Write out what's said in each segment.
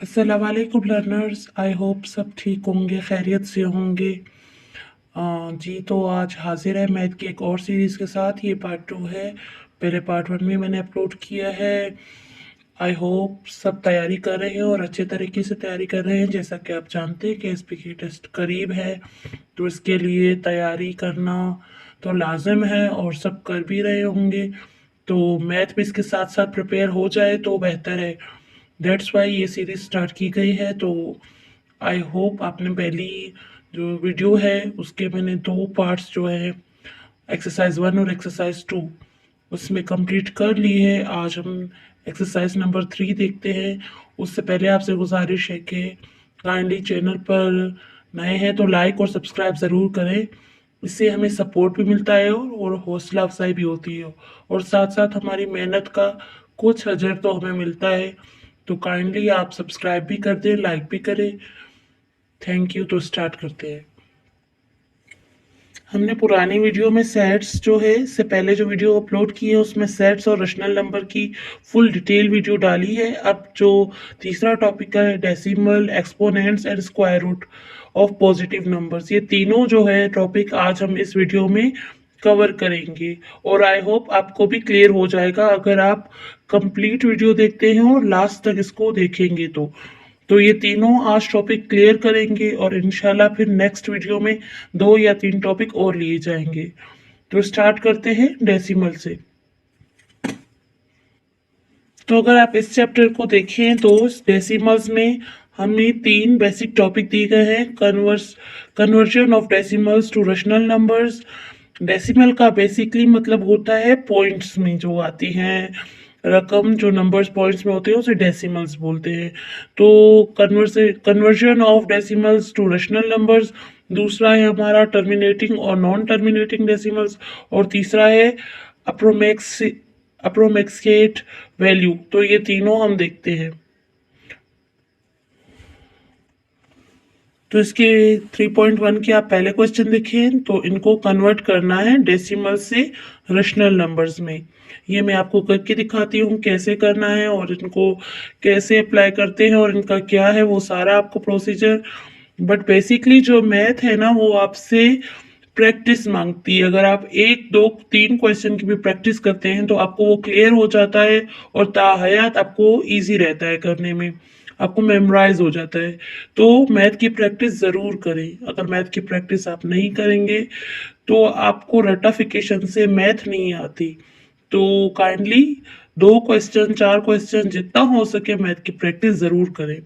अस्सलामुअलैकुम learners, I hope सब ठीक होंगे, खैरियत से होंगे। जी, तो आज हाजिर है मैथ की एक और सीरीज़ के साथ। ये पार्ट 2 है। पहले पार्ट 1 में मैंने अपलोड किया है। आई होप सब तैयारी कर रहे हैं और अच्छे तरीके से तैयारी कर रहे हैं। जैसा कि आप जानते हैं कि एसपीके टेस्ट करीब है, तो इसके लिए तैयारी करना तो लाजिम है और सब कर भी रहे होंगे। तो मैथ भी इसके साथ साथ प्रिपेयर हो जाए तो बेहतर है। दैट्स वाई ये सीरीज स्टार्ट की गई है। तो आई होप आपने पहली जो वीडियो है उसके मैंने 2 पार्ट्स जो है एक्सरसाइज 1 और एक्सरसाइज 2 उसमें कंप्लीट कर ली है। आज हम एक्सरसाइज नंबर 3 देखते हैं। उससे पहले आपसे गुजारिश है कि काइंडली चैनल पर नए हैं तो लाइक और सब्सक्राइब ज़रूर करें। इससे हमें सपोर्ट भी मिलता है और हौसला अफजाई भी होती है, और साथ साथ हमारी मेहनत का कुछ अजर तो हमें मिलता है। तो काइंडली आप सब्सक्राइब भी कर दें, लाइक भी करें। Thank you. तो स्टार्ट करते हैं। हमने पुरानी वीडियो में सेट्स जो है, इससे पहले जो वीडियो अपलोड की है उसमें सेट्स और रैशनल नंबर की फुल डिटेल वीडियो डाली है। अब जो तीसरा टॉपिक है decimal, exponents and square root of positive numbers, ये तीनों जो है टॉपिक आज हम इस वीडियो में कवर करेंगे। और आई होप आपको भी क्लियर हो जाएगा अगर आप कंप्लीट वीडियो देखते हैं और लास्ट तक इसको देखेंगे तो ये तीनों आज टॉपिक क्लियर करेंगे और इंशाल्लाह फिर नेक्स्ट वीडियो में 2 या 3 टॉपिक और लिए जाएंगे। तो स्टार्ट करते हैं डेसिमल से। तो अगर आप इस चैप्टर को देखें तो डेसिमल्स में हमें 3 बेसिक टॉपिक दिए गए हैं। Conversion of decimals to rational numbers. Decimal का बेसिकली मतलब होता है पॉइंट्स में जो आती हैं रकम, जो नंबर्स पॉइंट्स में होते हैं उसे डेसिमल्स बोलते हैं। तो conversion of decimals to rational numbers, दूसरा है हमारा टर्मिनेटिंग और नॉन टर्मिनेटिंग डेसिमल्स, और तीसरा है अप्रोमेक्स अप्रोमेक्सिएट वैल्यू। तो ये तीनों हम देखते हैं। तो इसके 3.1 के आप पहले क्वेश्चन देखें तो इनको कन्वर्ट करना है डेसिमल से रैशनल नंबर्स में। ये मैं आपको करके दिखाती हूँ कैसे करना है और इनको कैसे अप्लाई करते हैं और इनका क्या है वो सारा आपको प्रोसीजर। बट बेसिकली जो मैथ है ना वो आपसे प्रैक्टिस मांगती है। अगर आप 1 2 3 क्वेश्चन की भी प्रैक्टिस करते हैं तो आपको वो क्लियर हो जाता है और ताहयात आपको इजी रहता है करने में, आपको मेमोराइज हो जाता है। तो मैथ की प्रैक्टिस ज़रूर करें। अगर मैथ की प्रैक्टिस आप नहीं करेंगे तो आपको रटाफिकेशन से मैथ नहीं आती। तो काइंडली 2 क्वेश्चन 4 क्वेश्चन जितना हो सके मैथ की प्रैक्टिस ज़रूर करें।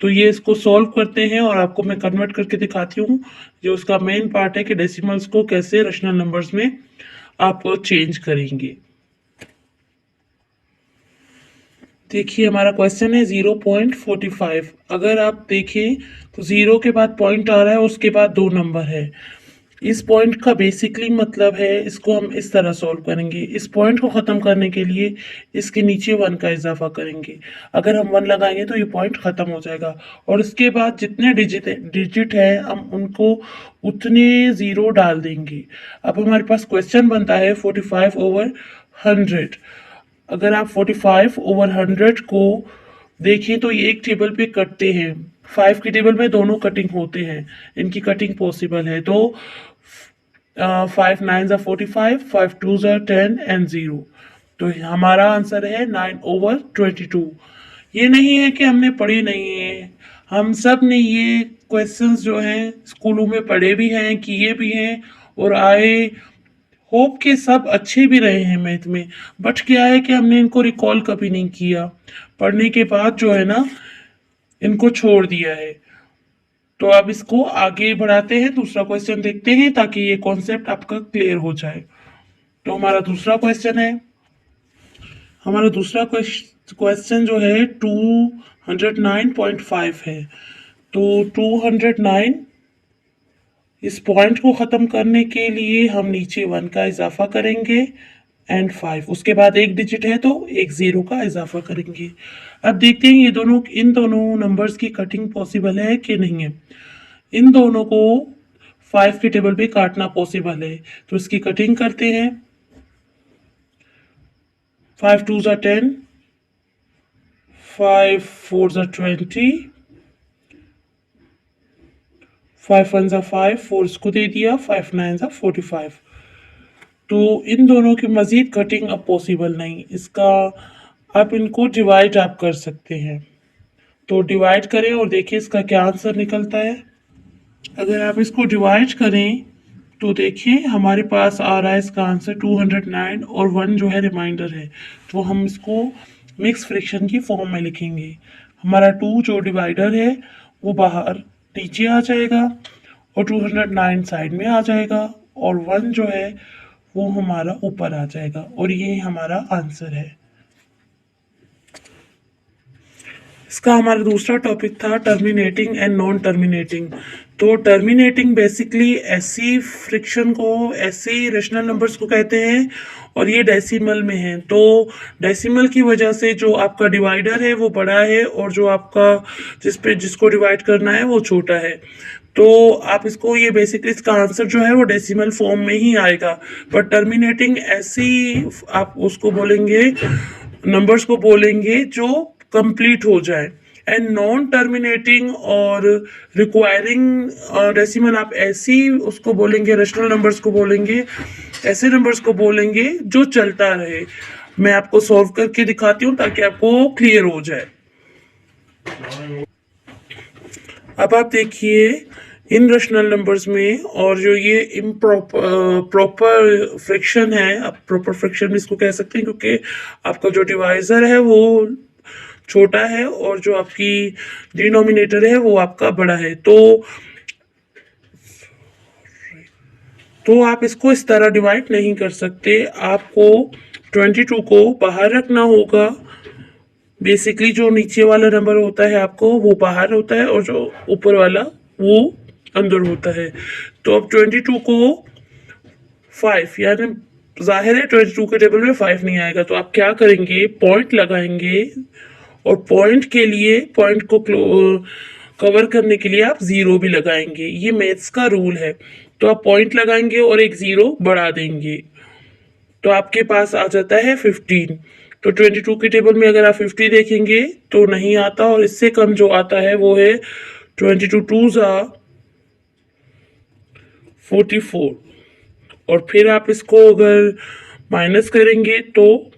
तो ये इसको सॉल्व करते हैं और आपको मैं कन्वर्ट करके दिखाती हूँ। जो उसका मेन पार्ट है कि डेसिमल्स को कैसे रैशनल नंबर्स में आप चेंज करेंगे। देखिए हमारा क्वेश्चन है 0.45। अगर आप देखें तो 0 के बाद पॉइंट आ रहा है, उसके बाद 2 नंबर है। इस पॉइंट का बेसिकली मतलब है, इसको हम इस तरह सॉल्व करेंगे। इस पॉइंट को ख़त्म करने के लिए इसके नीचे 1 का इजाफा करेंगे। अगर हम 1 लगाएंगे तो ये पॉइंट ख़त्म हो जाएगा और इसके बाद जितने डिजिट है हम उनको उतने ज़ीरो डाल देंगे। अब हमारे पास क्वेश्चन बनता है 45/100। अगर आप 45/100 को देखें तो ये एक टेबल पे कटते हैं। 5 की टेबल में दोनों कटिंग होते हैं, इनकी कटिंग पॉसिबल है। तो 5 9 ज़ा 45, 5 2 ज़ा 10 एंड 0। तो हमारा आंसर है 9/22। ये नहीं है कि हमने पढ़ी नहीं है, हम सब ने ये क्वेश्चंस जो हैं स्कूलों में पढ़े भी हैं, किए भी हैं और आए। होप के सब अच्छे भी रहे हैं मैथ में। बट क्या है कि हमने इनको रिकॉल कभी नहीं किया, पढ़ने के बाद जो है ना इनको छोड़ दिया है। तो अब इसको आगे बढ़ाते हैं, दूसरा क्वेश्चन देखते हैं ताकि ये कॉन्सेप्ट आपका क्लियर हो जाए। तो हमारा दूसरा क्वेश्चन है, हमारा दूसरा क्वेश्चन जो है 209.5 है। तो 209, इस पॉइंट को ख़त्म करने के लिए हम नीचे 1 का इजाफा करेंगे एंड 5, उसके बाद एक डिजिट है तो एक 0 का इजाफा करेंगे। अब देखते हैं ये दोनों, इन दोनों नंबर्स की कटिंग पॉसिबल है कि नहीं है। इन दोनों को 5 की टेबल पे काटना पॉसिबल है, तो इसकी कटिंग करते हैं। 5 2 ज़ा 10, 5 4 ज़ा 20, 5 1 ज़ा 5, 4 इसको दे दिया, 5 9 ज़ा 45। तो इन दोनों की मज़ीद कटिंग अब पॉसिबल नहीं, इसका आप इनको डिवाइड आप कर सकते हैं। तो डिवाइड करें और देखिए इसका क्या आंसर निकलता है। अगर आप इसको डिवाइड करें तो देखिए हमारे पास आ रहा है इसका आंसर 209 और 1 जो है रिमाइंडर है। तो हम इसको मिक्स फ्रैक्शन की फॉर्म में लिखेंगे। हमारा 2 जो डिवाइडर है वो बाहर नीचे आ जाएगा और 209 साइड में आ जाएगा और 1 जो है वो हमारा ऊपर आ जाएगा और ये हमारा आंसर है। इसका हमारा दूसरा टॉपिक था टर्मिनेटिंग एंड नॉन टर्मिनेटिंग। तो टर्मिनेटिंग बेसिकली ऐसी फ्रिक्शन को, ऐसी रेशनल नंबर्स को कहते हैं और ये डेसिमल में है। तो डेसिमल की वजह से जो आपका डिवाइडर है वो बड़ा है और जो आपका जिसको डिवाइड करना है वो छोटा है। तो आप इसको ये बेसिकली इसका आंसर जो है वो डेसिमल फॉर्म में ही आएगा। पर टर्मिनेटिंग ऐसी आप उसको बोलेंगे, नंबर्स को बोलेंगे जो कंप्लीट हो जाए। एंड नॉन टर्मिनेटिंग और रिक्वायरिंग डेसिमल आप ऐसी उसको बोलेंगे, रेशनल नंबर्स को बोलेंगे, ऐसे नंबर्स को बोलेंगे जो चलता रहे। मैं आपको सॉल्व करके दिखाती हूँ ताकि आपको क्लियर हो जाए। अब आप देखिए इन रेशनल नंबर्स में और जो ये प्रॉपर फ्रिक्शन है, आप प्रॉपर फ्रिक्शन भी इसको कह सकते हैं क्योंकि आपका जो डिवाइजर है वो छोटा है और जो आपकी डिनोमिनेटर है वो आपका बड़ा है। तो आप इसको इस तरह डिवाइड नहीं कर सकते। आपको 22 को बाहर रखना होगा। बेसिकली जो नीचे वाला नंबर होता है आपको वो बाहर होता है और जो ऊपर वाला वो अंदर होता है। तो अब 22 को 5 यानी जाहिर है 22 के टेबल में 5 नहीं आएगा। तो आप क्या करेंगे, पॉइंट लगाएंगे और पॉइंट के लिए, पॉइंट को कवर करने के लिए आप 0 भी लगाएंगे। ये मैथ्स का रूल है। तो आप पॉइंट लगाएंगे और एक 0 बढ़ा देंगे तो आपके पास आ जाता है 15। तो 22 के टेबल में अगर आप 50 देखेंगे तो नहीं आता और इससे कम जो आता है वो है 22 2 ज़ा 44। और फिर आप इसको अगर माइनस करेंगे तो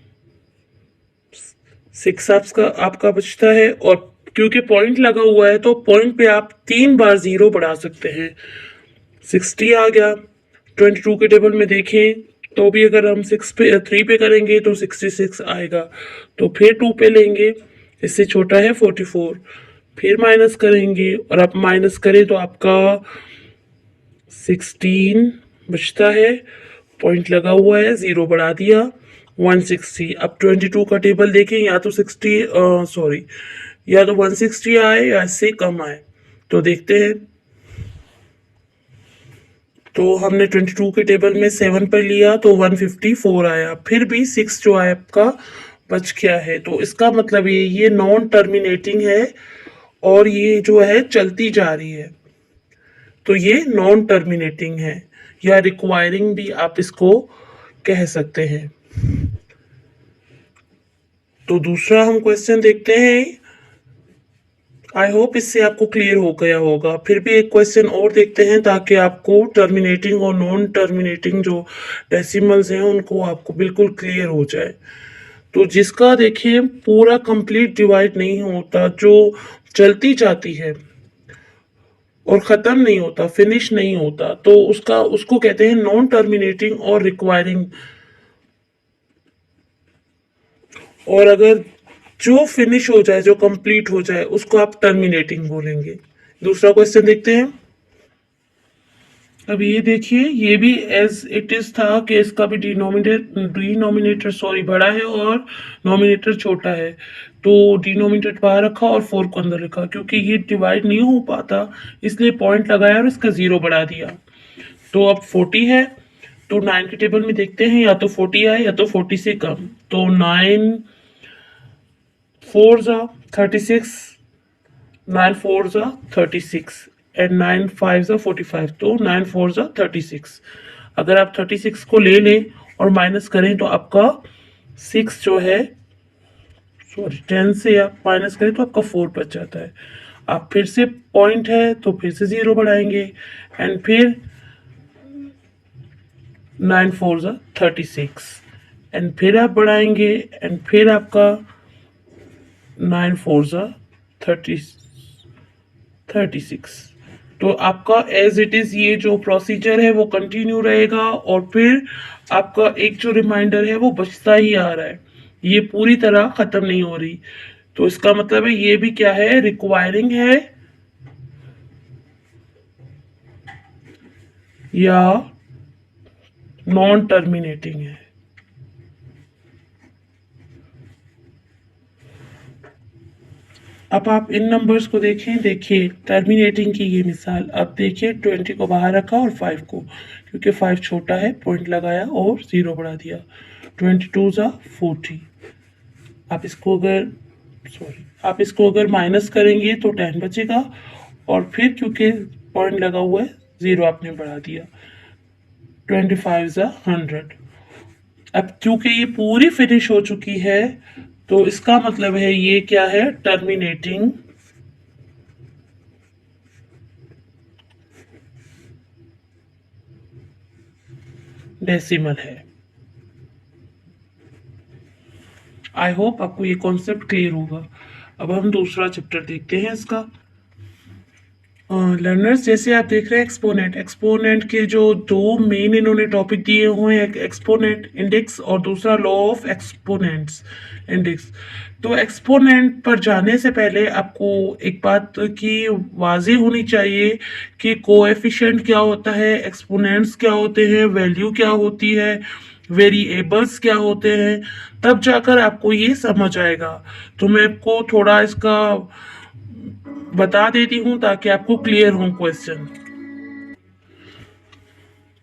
6 आपका बचता है। और क्योंकि पॉइंट लगा हुआ है तो पॉइंट पे आप 3 बार 0 बढ़ा सकते हैं। 60 आ गया। 22 के टेबल में देखें तो भी अगर हम 3 पे करेंगे तो 66 आएगा। तो फिर 2 पे लेंगे, इससे छोटा है 44। फिर माइनस करेंगे और आप माइनस करें तो आपका 16 बचता है। पॉइंट लगा हुआ है, 0 बढ़ा दिया, 160। अब 22 का टेबल देखें, या तो 160 आए या इससे कम आए। तो देखते हैं। तो हमने 22 के टेबल में 7 पर लिया तो 154 आया। फिर भी 6 जो है आपका बच गया है। तो इसका मतलब ये नॉन टर्मिनेटिंग है और ये जो है चलती जा रही है। तो ये नॉन टर्मिनेटिंग है या रिक्वायरिंग भी आप इसको कह सकते हैं। तो दूसरा हम क्वेश्चन देखते हैं। आई होप इससे आपको क्लियर हो गया होगा। फिर भी एक क्वेश्चन और देखते हैं ताकि आपको टर्मिनेटिंग और नॉन टर्मिनेटिंग जो डेसिमल्स हैं उनको आपको बिल्कुल क्लियर हो जाए। तो जिसका देखिए पूरा कंप्लीट डिवाइड नहीं होता, जो चलती जाती है और ख़त्म नहीं होता, फिनिश नहीं होता, तो उसको कहते हैं नॉन टर्मिनेटिंग और रिक्वायरिंग। और अगर जो फिनिश हो जाए, जो कंप्लीट हो जाए, उसको आप टर्मिनेटिंग बोलेंगे। दूसरा क्वेश्चन देखते हैं। अब ये देखिए, ये भी एज इट इज था कि इसका भी डिनोमिनेटर बड़ा है और नोमिनेटर छोटा है। तो डिनोमिनेटर बाहर रखा और 4 को अंदर रखा, क्योंकि ये डिवाइड नहीं हो पाता इसलिए पॉइंट लगाया और इसका 0 बढ़ा दिया। तो अब 40 है। तो 9 के टेबल में देखते हैं, या तो 40 आए या तो 40 से कम। तो 9 4 ज़ा 36, 9 4 ज़ा 36 एंड 9 5 ज़ा 45। तो 9 4 ज़ा 36। अगर आप 36 को ले लें और माइनस करें तो आपका 6 जो है सॉरी 10 से आप माइनस करें तो आपका 4 बच जाता है। आप फिर से पॉइंट है तो फिर से 0 बढ़ाएंगे एंड फिर 9 4 ज़ा 36 एंड फिर आप बढ़ाएंगे एंड फिर आपका 9 4 ज़ा 36। तो आपका एज इट इज ये जो प्रोसीजर है वो कंटिन्यू रहेगा और फिर आपका एक जो रिमाइंडर है वो बचता ही आ रहा है, ये पूरी तरह खत्म नहीं हो रही। तो इसका मतलब है ये भी क्या है, रिक्वायरिंग है या नॉन टर्मिनेटिंग है। अब आप इन नंबर्स को देखें, देखिए टर्मिनेटिंग की ये मिसाल। अब देखिए 20 को बाहर रखा और 5 को, क्योंकि 5 छोटा है पॉइंट लगाया और 0 बढ़ा दिया। 22 ज़ा 40। आप इसको अगर माइनस करेंगे तो 10 बचेगा और फिर क्योंकि पॉइंट लगा हुआ है 0 आपने बढ़ा दिया। 25 ज़ा 100। अब क्योंकि ये पूरी फिनिश हो चुकी है तो इसका मतलब है ये क्या है, टर्मिनेटिंग डेसिमल है। आई होप आपको ये कॉन्सेप्ट क्लियर होगा। अब हम दूसरा चैप्टर देखते हैं इसका। लर्नर्स जैसे आप देख रहे हैं एक्सपोनेंट के जो दो मेन इन्होंने टॉपिक दिए हुए हैं, एक एक्सपोनेंट इंडेक्स और दूसरा लॉ ऑफ एक्सपोनेंट्स इंडेक्स। तो एक्सपोनेंट पर जाने से पहले आपको एक बात की वाज़ेह होनी चाहिए कि कोएफिशिएंट क्या होता है, एक्सपोनेंट्स क्या होते हैं, वैल्यू क्या होती है, वेरिएबल्स क्या होते हैं, तब जाकर आपको ये समझ आएगा। तो मैं आपको थोड़ा इसका बता देती हूँ ताकि आपको क्लियर हो क्वेश्चन।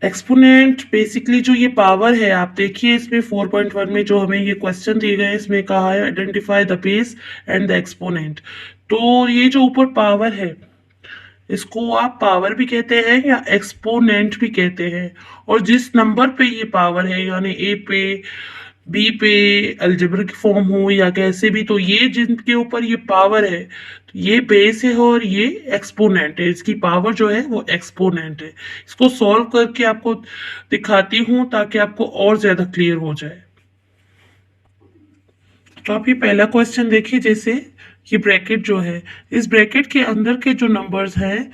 एक्सपोनेंट बेसिकली जो ये पावर है, आप देखिए इसमें 4.1 में जो हमें ये क्वेश्चन दिए गए इसमें कहा है identify the base and the exponent. तो ये जो ऊपर पावर है इसको आप पावर भी कहते हैं या एक्सपोनेंट भी कहते हैं। और जिस नंबर पे ये पावर है यानी ए पे, बी पे, अलजेब्रिक फॉर्म हो या कैसे भी, तो ये जिनके ऊपर ये पावर है तो ये बेस है और ये एक्सपोनेंट है। इसकी पावर जो है वो एक्सपोनेंट है। इसको सॉल्व करके आपको दिखाती हूँ ताकि आपको और ज्यादा क्लियर हो जाए। तो आप ये पहला क्वेश्चन देखिए, जैसे ये ब्रैकेट जो है, इस ब्रैकेट के अंदर के जो नंबर्स हैं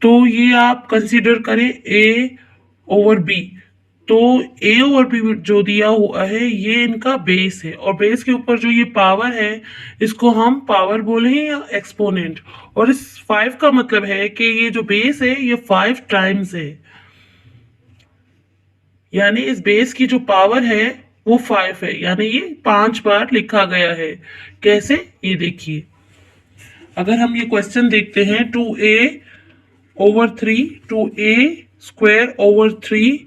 तो ये आप कंसीडर करें ए ओवर बी। तो ए ओवर बी जो दिया हुआ है ये इनका बेस है और बेस के ऊपर जो ये पावर है इसको हम पावर बोले या एक्सपोनेंट। और इस 5 का मतलब है कि ये जो बेस है ये 5 टाइम्स है, यानी इस बेस की जो पावर है वो 5 है, यानी ये 5 बार लिखा गया है। कैसे, ये देखिए। अगर हम ये क्वेश्चन देखते हैं 2a over 3, 2a square over 3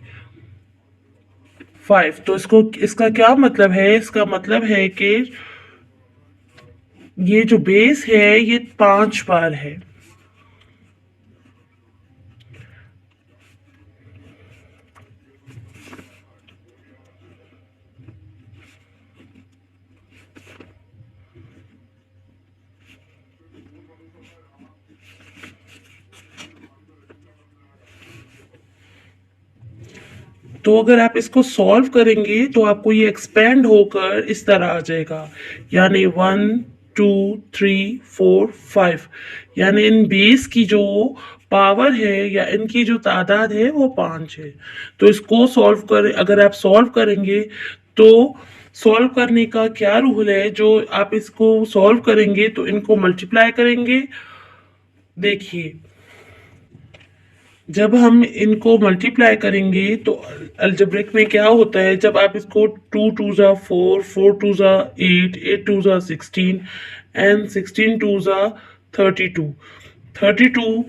5, तो इसको इसका क्या मतलब है, इसका मतलब है कि ये जो बेस है ये 5 बार है। तो अगर आप इसको सॉल्व करेंगे तो आपको ये एक्सपेंड होकर इस तरह आ जाएगा, यानी 1 2 3 4 5, यानी इन बेस की जो पावर है या इनकी जो तादाद है वो 5 है। तो इसको सॉल्व कर, अगर आप सॉल्व करेंगे तो सॉल्व करने का क्या रूल है, जो आप इसको सॉल्व करेंगे तो इनको मल्टीप्लाई करेंगे। देखिए जब हम इनको मल्टीप्लाई करेंगे तो अलजेब्रिक में क्या होता है, जब आप इसको 2 2 ज़ा 4, 4 2 ज़ा 8, 8 2 ज़ा 16 एंड 16 2 ज़ा 32, 32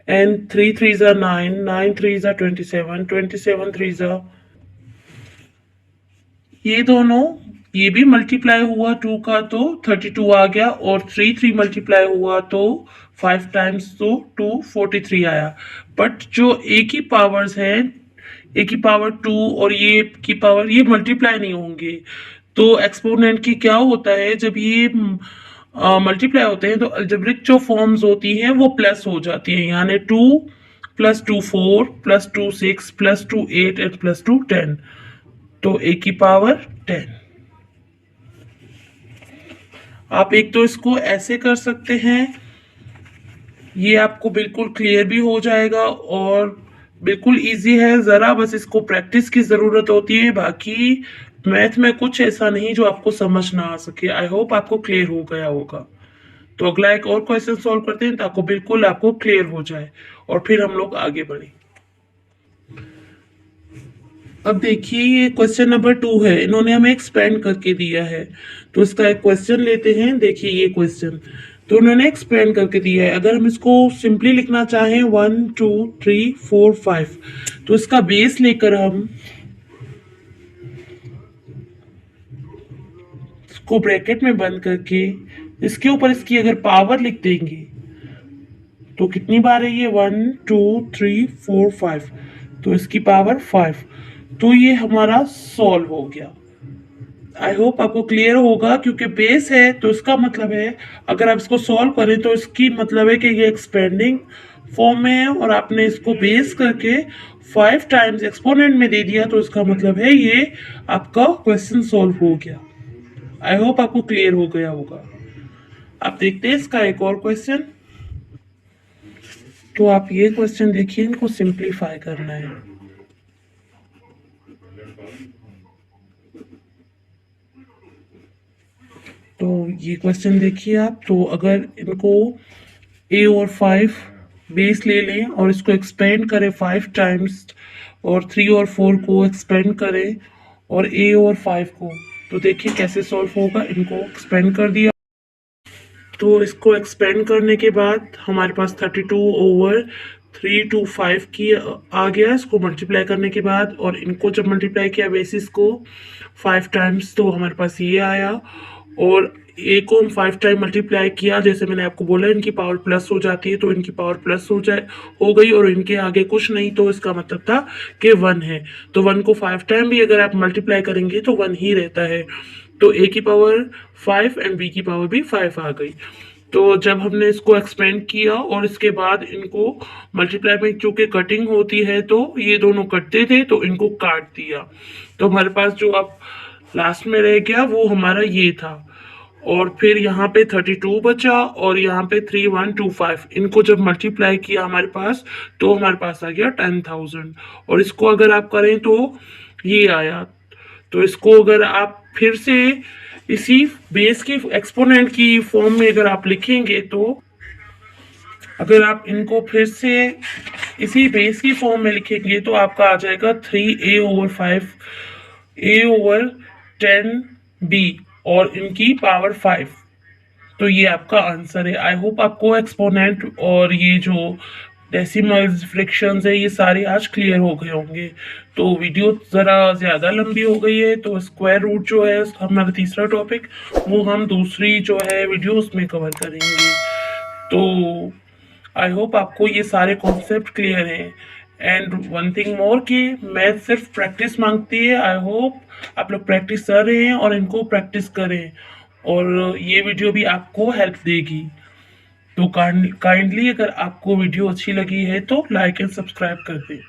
एंड 3 3 ज़ा 9, 9 3 ज़ा 27, 27 3 ज़ा, ये दोनों, ये भी मल्टीप्लाई हुआ 2 का तो 32 आ गया और 3 3 मल्टीप्लाई हुआ तो 5 टाइम्स तो 2 43 आया। बट जो ए की पावर्स हैं ए की पावर 2 और ये की पावर, ये मल्टीप्लाई नहीं होंगे। तो एक्सपोनेंट की क्या होता है, जब ये मल्टीप्लाई होते हैं तो अलजेब्रिक जो फॉर्म्स होती हैं वो प्लस हो जाती है, यानी 2 plus 2 4 plus 2 6 plus 2 8 and plus 2 10। तो ए की पावर 10। आप एक तो इसको ऐसे कर सकते हैं, ये आपको बिल्कुल क्लियर भी हो जाएगा और बिल्कुल इजी है, ज़रा बस इसको प्रैक्टिस की ज़रूरत होती है। बाकी मैथ में कुछ ऐसा नहीं जो आपको समझ ना आ सके। आई होप आपको क्लियर हो गया होगा। तो अगला एक और क्वेश्चन सॉल्व करते हैं ताकि बिल्कुल आपको क्लियर हो जाए और फिर हम लोग आगे बढ़े। अब देखिए ये क्वेश्चन नंबर 2 है, इन्होंने हमें एक्सपेंड करके दिया है। तो इसका एक क्वेश्चन लेते हैं। देखिए ये क्वेश्चन तो उन्होंने एक्सपेंड करके दिया है। अगर हम इसको सिंपली लिखना चाहें 1 2 3 4 5, तो इसका बेस लेकर हम इसको ब्रैकेट में बंद करके इसके ऊपर इसकी अगर पावर लिख देंगे तो कितनी बार है ये 1 2 3 4 5, तो इसकी पावर 5। तो ये हमारा सॉल्व हो गया। आई होप आपको क्लियर होगा, क्योंकि बेस है तो इसका मतलब है अगर आप इसको सॉल्व करें तो इसकी मतलब है कि ये एक्सपेंडिंग फॉर्म में है और आपने इसको बेस करके 5 टाइम्स एक्सपोनेंट में दे दिया, तो इसका मतलब है ये आपका क्वेश्चन सॉल्व हो गया। आई होप आपको क्लियर हो गया होगा। आप देखते हैं इसका एक और क्वेश्चन। तो आप ये क्वेश्चन देखिए, इनको सिंप्लीफाई करना है। तो ये क्वेश्चन देखिए आप, तो अगर इनको ए और 5 बेस ले लें और इसको एक्सपेंड करें 5 टाइम्स और 3 और 4 को एक्सपेंड करें और ए और 5 को, तो देखिए कैसे सॉल्व होगा। इनको एक्सपेंड कर दिया तो इसको एक्सपेंड करने के बाद हमारे पास 32/3 to 5 की आ गया। इसको मल्टीप्लाई करने के बाद और इनको जब मल्टीप्लाई किया बेसिस को 5 टाइम्स तो हमारे पास ये आया। और ए को हम 5 टाइम मल्टीप्लाई किया, जैसे मैंने आपको बोला इनकी पावर प्लस हो जाती है, तो इनकी पावर प्लस हो गई और इनके आगे कुछ नहीं, तो इसका मतलब था कि 1 है। तो 1 को 5 टाइम भी अगर आप मल्टीप्लाई करेंगे तो 1 ही रहता है। तो ए की पावर 5 एंड बी की पावर भी 5 आ गई। तो जब हमने इसको एक्सपेंड किया और इसके बाद इनको मल्टीप्लाई में चूंकि कटिंग होती है तो ये दोनों कटते थे, तो इनको काट दिया। तो हमारे पास जो अब लास्ट में रह गया वो हमारा ये था। और फिर यहाँ पे 32 बचा और यहाँ पे 3125, इनको जब मल्टीप्लाई किया हमारे पास तो हमारे पास आ गया 10,000। और इसको अगर आप करें तो ये आया। तो इसको अगर आप फिर से इसी बेस की एक्सपोनेंट की फॉर्म में अगर आप लिखेंगे, तो अगर आप इनको फिर से इसी बेस की फॉर्म में लिखेंगे तो आपका आ जाएगा 3a/5 a/10b और इनकी पावर 5। तो ये आपका आंसर है। आई होप आपको एक्सपोनेंट और ये जो डेसिमल्स फ्रैक्शंस है ये सारे आज क्लियर हो गए होंगे। तो वीडियो ज़रा ज़्यादा लंबी हो गई है, तो स्क्वायर रूट जो है हमारा तीसरा टॉपिक वो हम दूसरी जो है वीडियो उसमें कवर करेंगे। तो आई होप आपको ये सारे कॉन्सेप्ट क्लियर हैं। एंड वन थिंग मोर कि मैथ सिर्फ प्रैक्टिस मांगती है। आई होप आप लोग प्रैक्टिस कर रहे हैं और इनको प्रैक्टिस करें और ये वीडियो भी आपको हेल्प देगी। तो काइंडली अगर आपको वीडियो अच्छी लगी है तो लाइक एंड सब्सक्राइब कर दें।